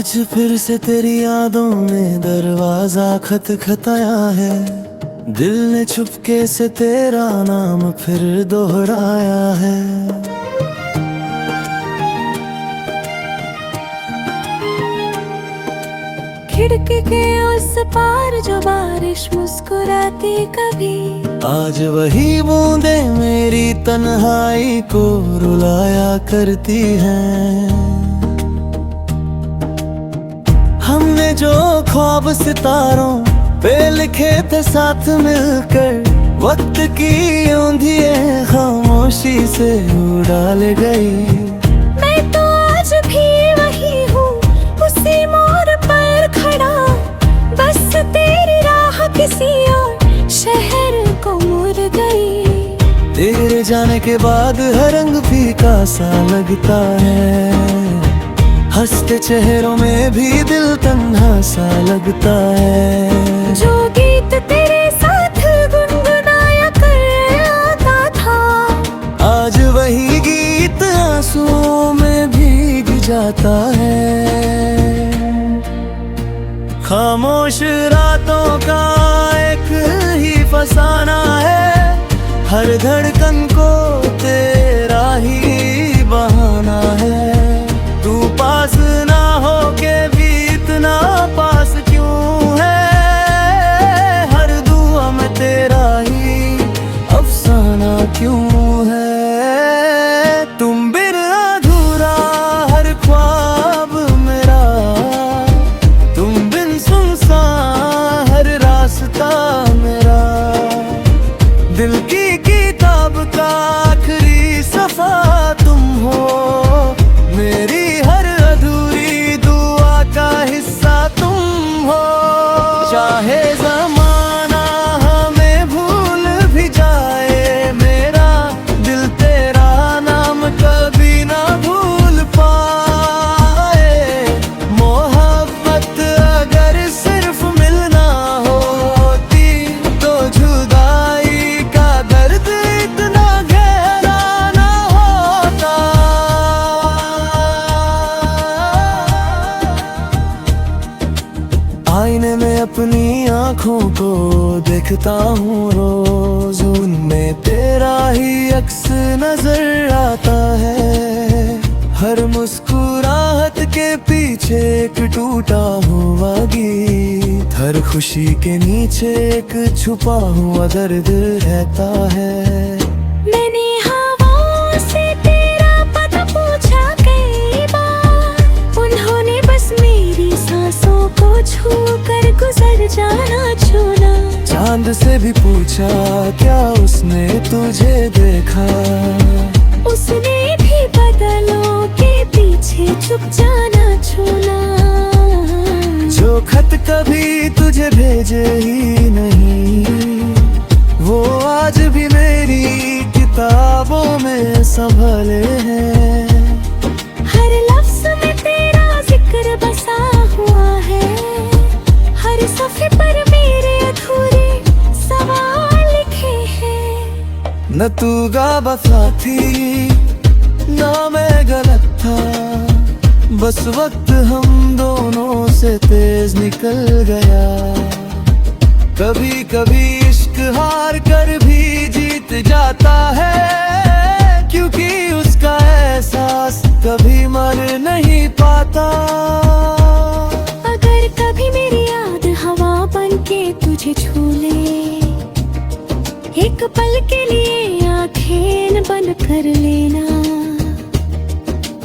आज फिर से तेरी यादों में दरवाजा खटखटाया है। दिल ने चुपके से तेरा नाम फिर दोहराया है। खिड़की के उस पार जो बारिश मुस्कुराती कभी, आज वही बूंदे मेरी तन्हाई को रुलाया करती हैं। हमने जो ख्वाब सितारों पे लिखे थे साथ मिलकर, वक्त की ऊंधिये खामोशी से उड़ा ले गई। मैं तो आज भी वही हूँ, उसी मोड़ पर खड़ा, बस तेरी राह किसी और शहर को मुड़ गई। तेरे जाने के बाद हर रंग फीका सा लगता है। हंसते चेहरों में भी दिल तन्हा सा लगता है। जो गीत तेरे साथ गुनगुनाया कर आता था, आज वही गीत आंसुओं में भीग जाता है। खामोश रातों का एक ही फसाना है, हर धड़कन को तेरा ही बहाना है। तू पास ना हो के भी इतना पास क्यों है, हर दुआ में तेरा ही अफसाना क्यों है। तुम बिन अधूरा हर ख्वाब मेरा, तुम बिन सुनसान हर रास्ता मेरा। दिल की किताब का आखिरी सफा तुम हो, मेरी हर अधूरी दुआ का हिस्सा तुम हो। चाहे ज़माना हमें भूल भी जाए, मेरा दिल तेरा नाम कभी ना भूल पाए। मोहब्बत अगर सिर्फ मिलना होती, तो जुदाई का दर्द इतना गहरा ना होता। आईने में अपनी आँखों को देखता हूँ रोज, उनमें तेरा ही अक्स नजर आता है। हर मुस्कुराहट के पीछे एक टूटा हुआ गीत, हर खुशी के नीचे एक छुपा हुआ दर्द रहता है। मैंने हवाओं से तेरा पता पूछा कई बार, उन्होंने बस मेरी सांसों को छू कर गुजर जाना चुना। चांद से भी पूछा क्या उसने तुझे देखा, उसने भी बादलों के पीछे छुप जाना चुना। जो खत कभी तुझे भेजे ही नहीं, वो आज भी मेरी किताबों में संभले हैं। हर लफ्ज में तेरा जिक्र बसा हुआ है, हर सफ़े पर मेरे अधूरे सवाल लिखे हैं। न तू गाबफ़ा थी ना मैं गलत था, बस वक्त हम दोनों से तेज निकल गया। कभी कभी इश्क हार कर भी जीत जाता है, क्योंकि उसका एहसास कभी मर नहीं पाता। अगर कभी मेरी याद हवा बन के तुझे छू ले, एक पल के लिए आंखें बंद कर लेना,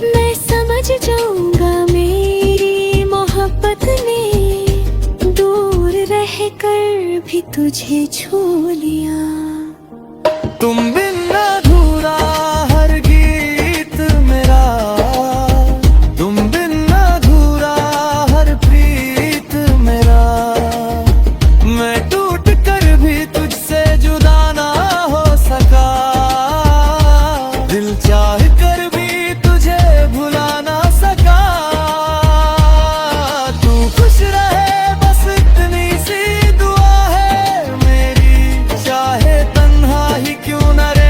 मैं समझ जाऊंगा मेरी मोहब्बत ने दूर रह कर भी तुझे छू लिया। तुम बिन अधूरा हर गीत मेरा, तुम बिन अधूरा हर प्रीत मेरा। मैं टूट कर भी तुझसे जुदा ना हो सका, दिल चाह कर भी तुझे भुला ना सका। तू खुश रहे बस इतनी सी दुआ है मेरी, चाहे तन्हा ही क्यों न रहे।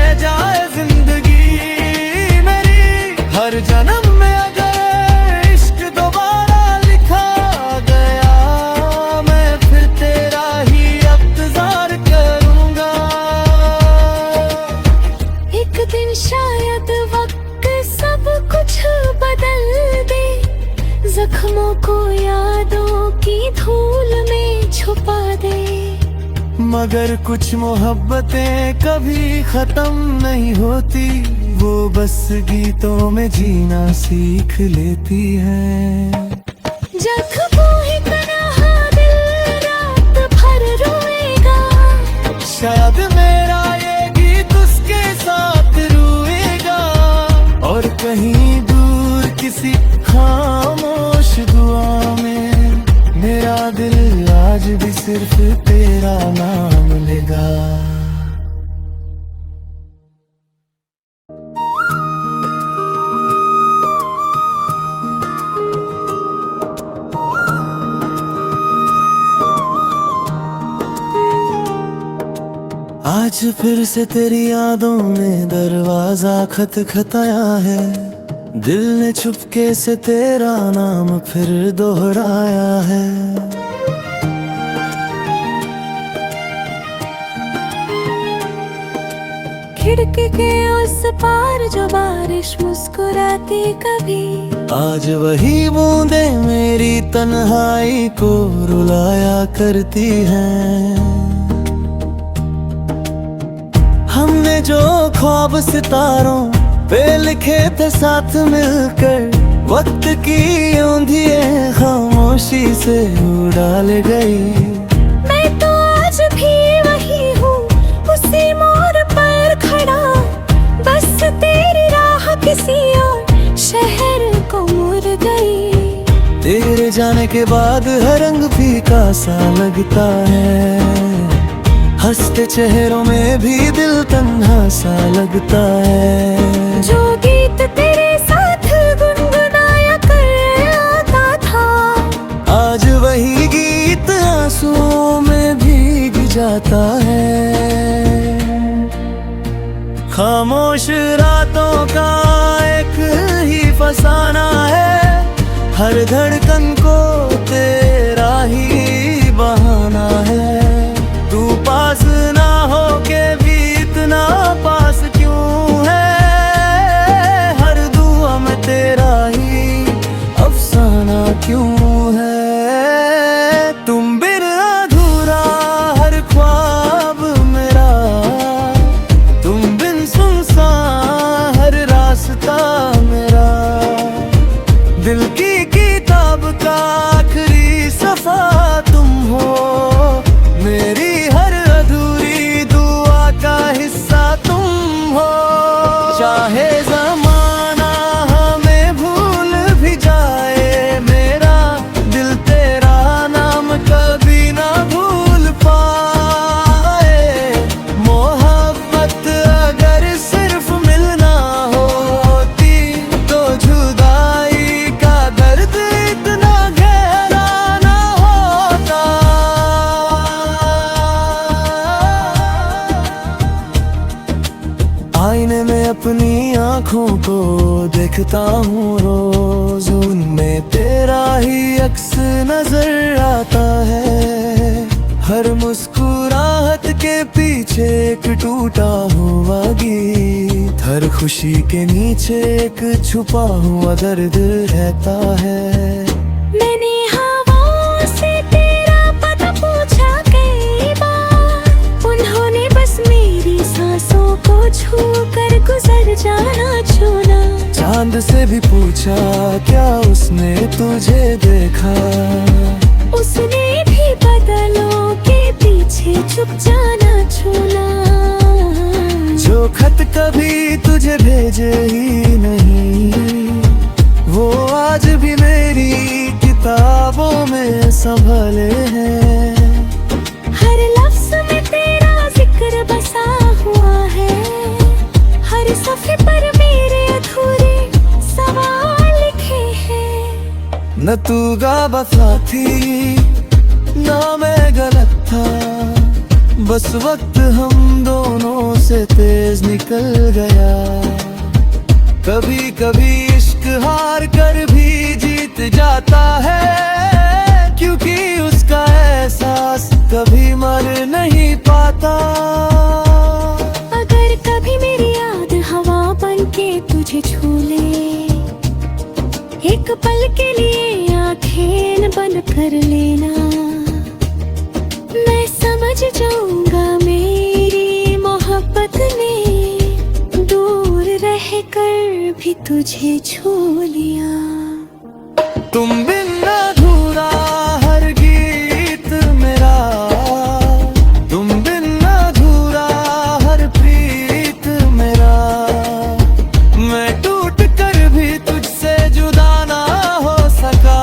मगर कुछ मोहब्बतें कभी खत्म नहीं होती, वो बस गीतों में जीना सीख लेती हैं। जख्मों ही तन्हा दिल रात भर रोएगा, शायद मेरा ये गीत उसके साथ रोएगा, और कहीं दूर किसी खामोश दुआ में मेरा दिल आज भी सिर्फ तेरा नाम लेगा। आज फिर से तेरी यादों ने दरवाजा खटखटाया है, दिल ने चुपके से तेरा नाम फिर दोहराया है। खिड़की के उस पार जो बारिश मुस्कुराती कभी, आज वही बूंदें मेरी तन्हाई को रुलाया करती हैं। हमने जो ख्वाब सितारों पे लिखे थे साथ मिलकर, वक्त की ऊंधियां खामोशी से उड़ा ले गई। मैं तो आज भी वही हूँ, उसी मोड़ पर खड़ा, बस तेरी राह किसी और शहर को मुड़ गई। तेरे जाने के बाद हर रंग फीका सा लगता है, हंसते चेहरों में भी दिल तन्हा सा लगता है। जो गीत तेरे साथ गुनगुनाया कर आता था, आज वही गीत आंसुओं में भीग जाता है। खामोश रातों का एक ही फसाना है, हर धड़कन को तेरा ही बहाना है। तू पास ना हो के भी इतना पास क्यों है, हर दुआ में तेरा ही अफसाना क्यों है। तुम बिन अधूरा हर ख्वाब मेरा, तुम बिन सुनसान हर रास्ता मेरा, दिल की किताब का आखिरी सफा तुम हो, मेरी हर अधूरी दुआ का हिस्सा तुम हो। चाहे ज़माना हमें भूल भी जाए, मेरा दिल तेरा नाम कभी ना भूल पाए। मोहब्बत अगर सिर्फ मिलना होती, तो जुदाई का दर्द इतना गहरा ना होता। आईने में अपनी आँखों को देखता हूँ रोज, उनमें तेरा ही अक्स नजर आता है। हर मुस्कुराहट के पीछे एक टूटा हुआ गीत, हर खुशी के नीचे एक छुपा हुआ दर्द रहता है। मैंने हवाओं से तेरा पता पूछा कई बार, उन्होंने बस मेरी सांसों को छू कर गुजर जाना चुना। चांद से भी पूछा क्या उसने तुझे देखा, उसने भी बादलों के पीछे छुप जाना चुना। जो खत कभी तुझे भेजे ही नहीं, वो आज भी मेरी किताबों में संभले हैं। हर लफ्ज में तेरा जिक्र बसा हुआ है, हर सफ़े पर मेरे अधूरे सवाल लिखे हैं। न तू गाबा थी ना मैं गलत था, बस वक्त हम दोनों से तेज निकल गया। कभी कभी इश्क हार कर भी जीत जाता है, क्योंकि उसका एहसास कभी मर नहीं पाता। अगर कभी मेरी याद हवा बनके तुझे छू ले, एक पल के लिए आंखें बंद कर लेना। मैं समझ जाऊं भी तुझे छू लिया। तुम बिन अधूरा हर गीत मेरा, तुम बिन अधूरा हर प्रीत मेरा। मैं टूट कर भी तुझसे जुदा ना हो सका,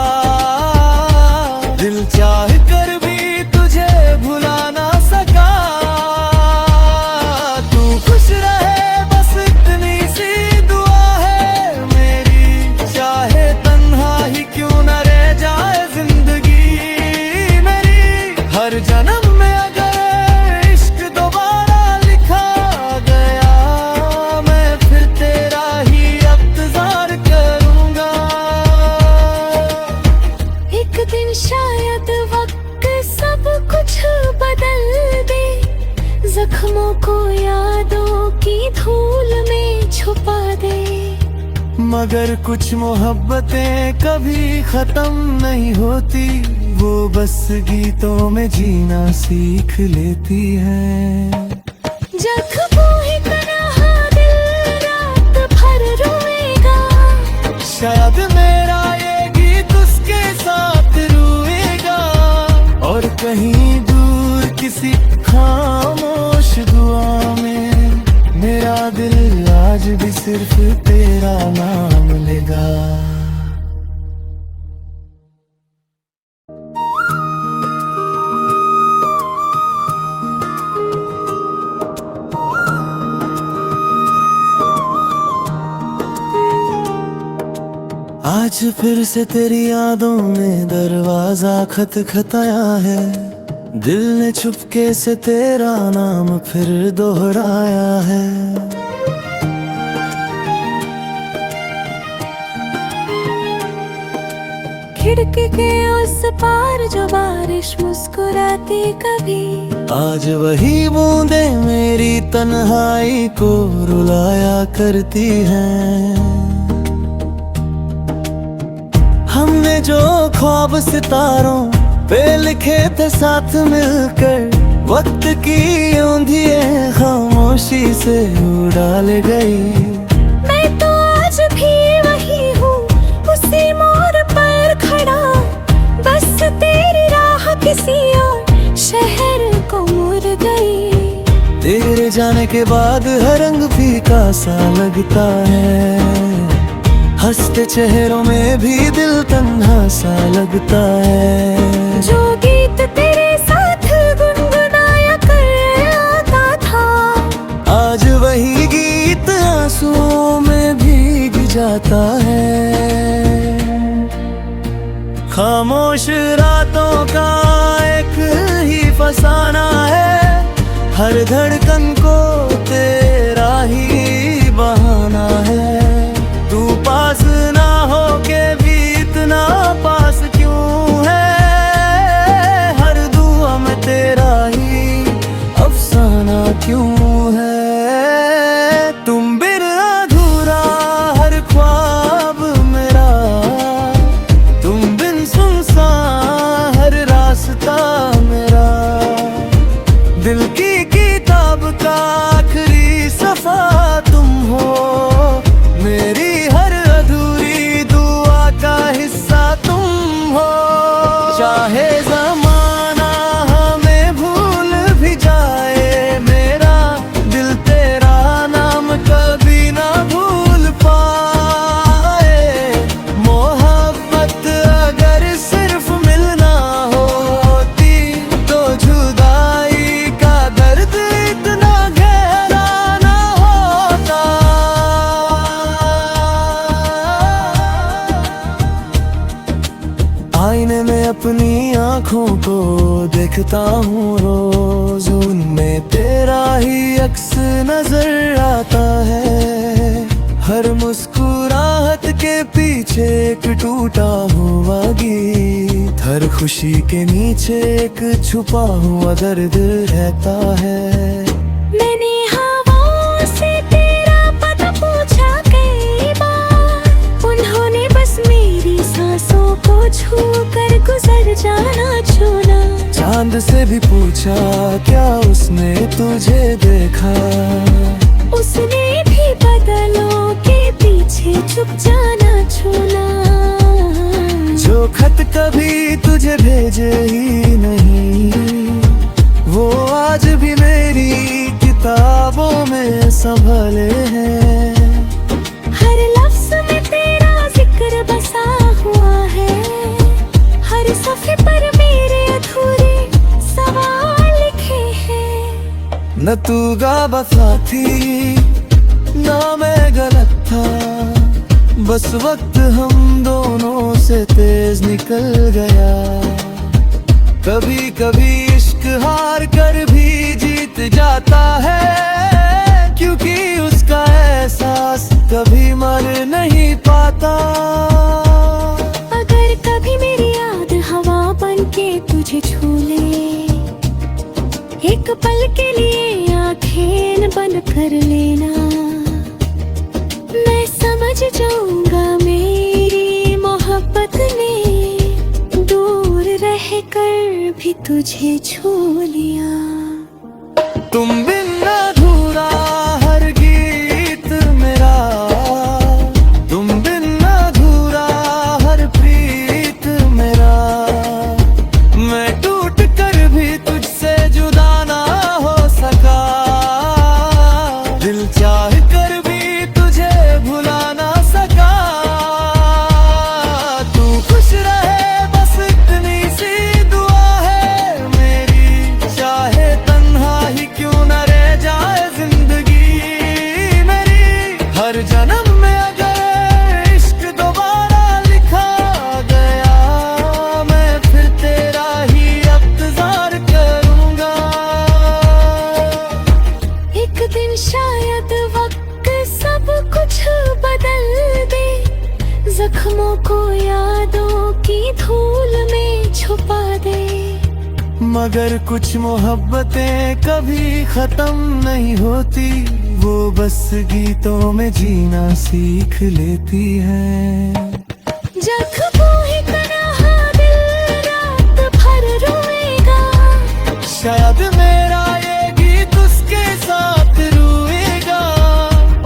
दिल चाह कर भी तुझे भुला ना सका। तू खुश रहे बस इतनी सी दुआ है मेरी, चाहे तन्हा ही क्यों न रह जाए जिंदगी मेरी। हर जन्म में अगर इश्क दोबारा लिखा गया, मैं फिर तेरा ही इंतजार करूंगा। एक दिन शायद वक्त सब कुछ बदल दे, जख्मों को यादों की धूल में छुपा दे। मगर कुछ मोहब्बतें कभी खत्म नहीं होती, वो बस गीतों में जीना सीख लेती हैं। जख्मों ही तन्हा दिल रात भर रोएगा, शायद मेरा ये गीत उसके साथ रोएगा। और कहीं दूर किसी खामोश दुआ में मेरा दिल आज भी सिर्फ तेरा नाम लेगा। आज फिर से तेरी यादों ने दरवाजा खटखटाया है, दिल ने चुपके से तेरा नाम फिर दोहराया है। खिड़की के उस पार जो बारिश मुस्कुराती कभी, आज वही बूंदे मेरी तन्हाई को रुलाया करती हैं। हमने जो ख्वाब सितारों पे लिखे थे साथ मिलकर, वक्त की ऊंधियां खामोशी से उड़ा ले गई। मैं तो आज भी वही हूँ उसी मोड़ पर खड़ा, बस तेरी राह किसी और शहर को मुड़ गई। तेरे जाने के बाद हर रंग फीका सा लगता है, हंसते चेहरों में भी दिल तन्हा सा लगता है। जो गीत तेरे साथ गुनगुनाया कर आता था, आज वही गीत आंसुओं में भीग जाता है। खामोश रातों का एक ही फसाना है, हर धड़कन को तेरा ही बहाना है। तू पास ना हो के भी इतना पास क्यों है, हर दुआ में तेरा ही अफसाना क्यों है। तुम बिन अधूरा हर ख्वाब मेरा, तुम बिन सुनसान हर रास्ता मेरा। दिल की किताब का आखिरी सफा तुम हो, मेरी हर अधूरी दुआ का हिस्सा तुम हो। चाहे ज़माना हमें भूल भी जाए, मेरा दिल तेरा नाम कभी ना भूल पाए। मोहब्बत अगर सिर्फ मिलना होती, तो जुदाई का दर्द इतना गहरा ना होता। आईने में अपनी आँखों को देखता हूँ रोज, उनमें तेरा ही अक्स नजर आता है। हर मुस्कुराहट के पीछे एक टूटा हुआ गीत, हर खुशी के नीचे एक छुपा हुआ दर्द रहता है। मैंने हवाओं से तेरा पता पूछा कई बार, उन्होंने बस मेरी सांसों को छू कर गुजर जाना चुना। चांद से भी पूछा क्या उसने तुझे देखा, उसने भी बादलों के पीछे मुझे चुप जाना छूना। जो खत कभी तुझे भेजे ही नहीं, वो आज भी मेरी किताबों में संभले हैं। हर लफ्ज में तेरा जिक्र बसा हुआ है, हर सफ़े पर मेरे अधूरे सवाल लिखे हैं। न तू गाबफ़ा थी ना मैं गलत था, बस वक्त हम दोनों से तेज निकल गया। कभी कभी इश्क हार कर भी जीत जाता है, क्योंकि उसका एहसास कभी मर नहीं पाता। अगर कभी मेरी याद हवा बन के तुझे छू ले, एक पल के लिए आँखें बंद कर लेना। मैं समझ जाऊंगा मेरी मोहब्बत ने दूर रह कर भी तुझे छू लिया। तुम बिन अधूरा हर गीत मेरा, तुम बिन अधूरा हर प्रीत मेरा। मैं टूट कर भी तुझसे जुदा ना हो सका, दिल चाह कर भी तुझे भुला ना सका। तू खुश रहे बस इतनी सी दुआ है मेरी, चाहे तन्हा ही क्यों न रह जाए जिंदगी मेरी। हर जन्म में अगर इश्क दोबारा लिखा गया, मैं फिर तेरा ही इंतजार करूंगा। एक दिन शायद वक्त सब कुछ बदल दे, जख्मों को यादों की धूल में छुपा दे। मगर कुछ मोहब्बतें कभी खत्म नहीं होती, वो बस गीतों में जीना सीख लेती हैं। जख्मों ही तन्हा दिल रात भर रोएगा, शायद मेरा ये गीत उसके साथ रोएगा।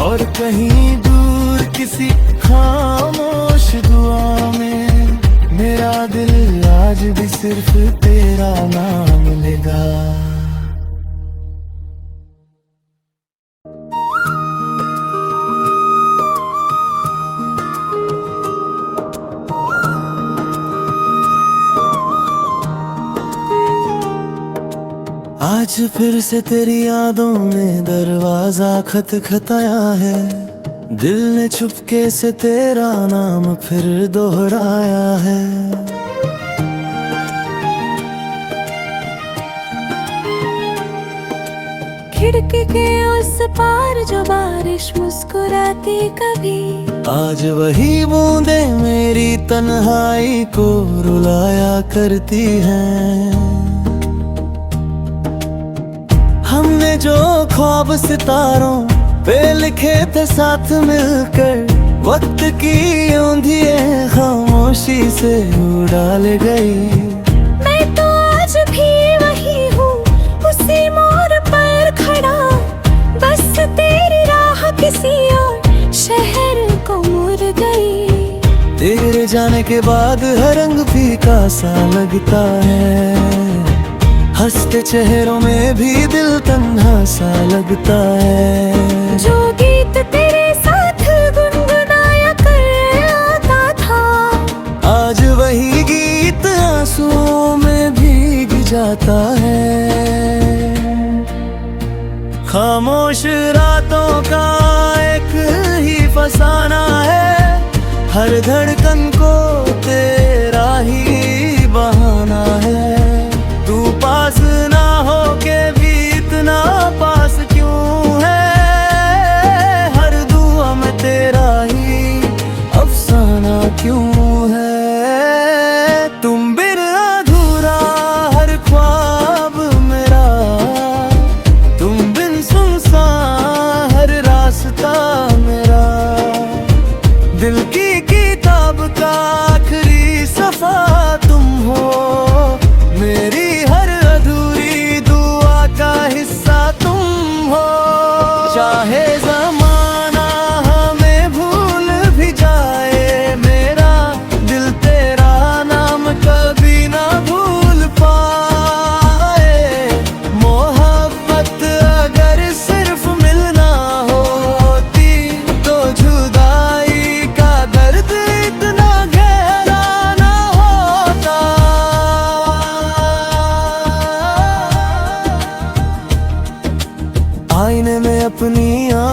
और कहीं दूर किसी खामोश दुआ में मेरा दिल आज भी सिर्फ तेरा नाम लेगा। आज फिर से तेरी यादों ने दरवाजा खटखटाया है, दिल ने चुपके से तेरा नाम फिर दोहराया है। खिड़की के उस पार जो बारिश मुस्कुराती कभी, आज वही बूंदे मेरी तन्हाई को रुलाया करती हैं। हमने जो ख्वाब सितारों पे लिखे थे साथ मिलकर, वक्त की आंधियां खामोशी से उड़ा ले गई। मैं तो आज भी वही हूँ उसी मोड़ पर खड़ा, बस तेरी राह किसी और शहर को मुड़ गई। तेरे जाने के बाद हर रंग फीका सा लगता है, हंसते चेहरों में भी दिल तन्हा सा लगता है। जो गीत तेरे साथ गुनगुनाया कर आता था, आज वही गीत आंसुओं में भीग जाता है। खामोश रातों का एक ही फसाना है, हर धड़कन को तेरा ही बहाना है। तू पास ना हो के भी इतना पास क्यों है, हर दुआ में तेरा ही अफसाना क्यों है। तुम बिन अधूरा हर ख्वाब मेरा, तुम बिन सुनसान हर रास्ता मेरा। दिल की किताब का आखिरी सफा तुम हो, मेरी हर अधूरी दुआ का हिस्सा तुम हो। चाहे ज़माना हमें भूल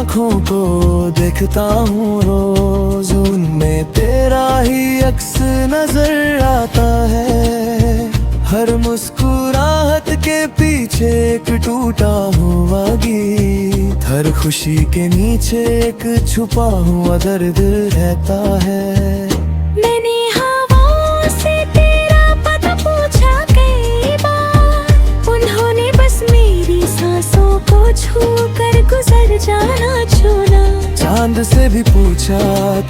आँखों को देखता हूँ रोज, उनमें तेरा ही अक्स नजर आता है। हर मुस्कुराहट के पीछे एक टूटा हुआ गीत, हर खुशी के नीचे एक छुपा हुआ दर्द रहता है। मैंने हवाओं से तेरा पता पूछा कई बार, उन्होंने बस मेरी सांसों को छू कर गुजर जाना चुना। चांद से भी पूछा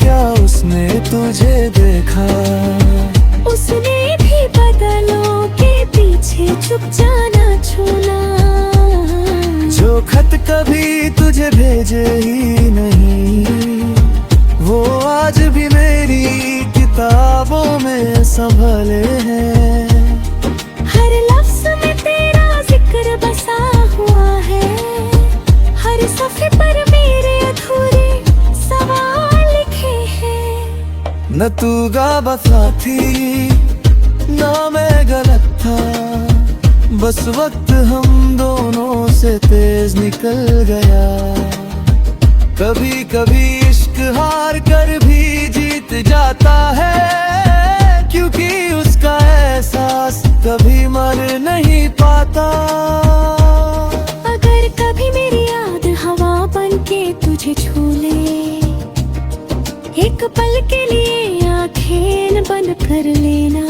क्या उसने तुझे देखा, उसने भी बादलों के पीछे छुप जाना चुना। जो खत कभी तुझे भेजे ही नहीं, वो आज भी मेरी किताबों में संभले हैं। हर लफ्ज में तेरा जिक्र बसा हुआ है, हर सफ़े पर मेरे अधूरे सवाल लिखे हैं। न तू गाबता थी ना मैं गलत था, बस वक्त हम दोनों से तेज निकल गया। कभी कभी इश्क हार कर भी जीत जाता है, क्योंकि उसका एहसास कभी मर नहीं पाता। अगर कभी मेरी याद हवा बन के तुझे छू ले, एक पल के लिए आंखें बंद कर लेना,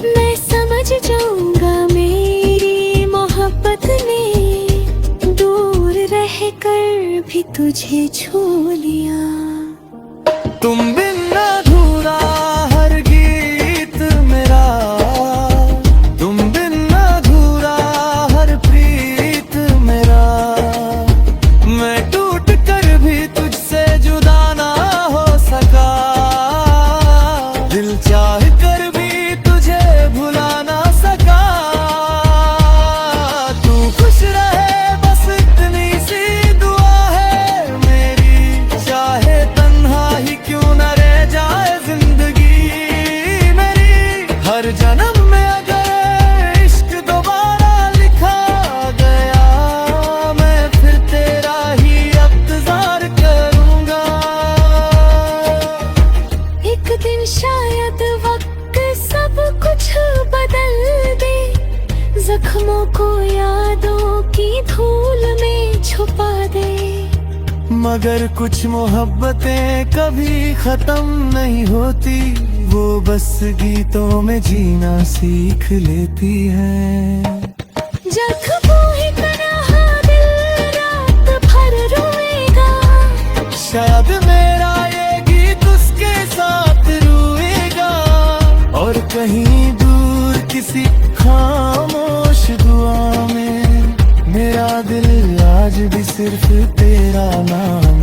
मैं समझ जाऊंगा मेरी मोहब्बत ने दूर रहकर भी तुझे छू लिया। तुम बिन अधूरा हर गीत मेरा, तुम बिन अधूरा हर प्रीत मेरा। मैं टूट कर भी तुझसे जुदा ना हो सका, दिल चाह कर भी तुझे भुला ना सका। तू खुश रहे बस इतनी सी दुआ है मेरी, चाहे तन्हा ही क्यों न रह जाए जिंदगी मेरी। हर जन्म में अगर इश्क दोबारा लिखा गया, मैं फिर तेरा ही इंतजार करूंगा। एक दिन शायद वक्त सब कुछ बदल दे, जख्मों को यादों की धूल में छुपा दे। मगर कुछ मोहब्बतें कभी खत्म नहीं होती, वो बस गीतों में जीना सीख लेती हैं। जख्मों ही तरह दिल रात भर रोएगा, शायद मेरा ये गीत उसके साथ रोएगा। और कहीं दूर किसी खामोश दुआ में मेरा दिल आज भी सिर्फ तेरा नाम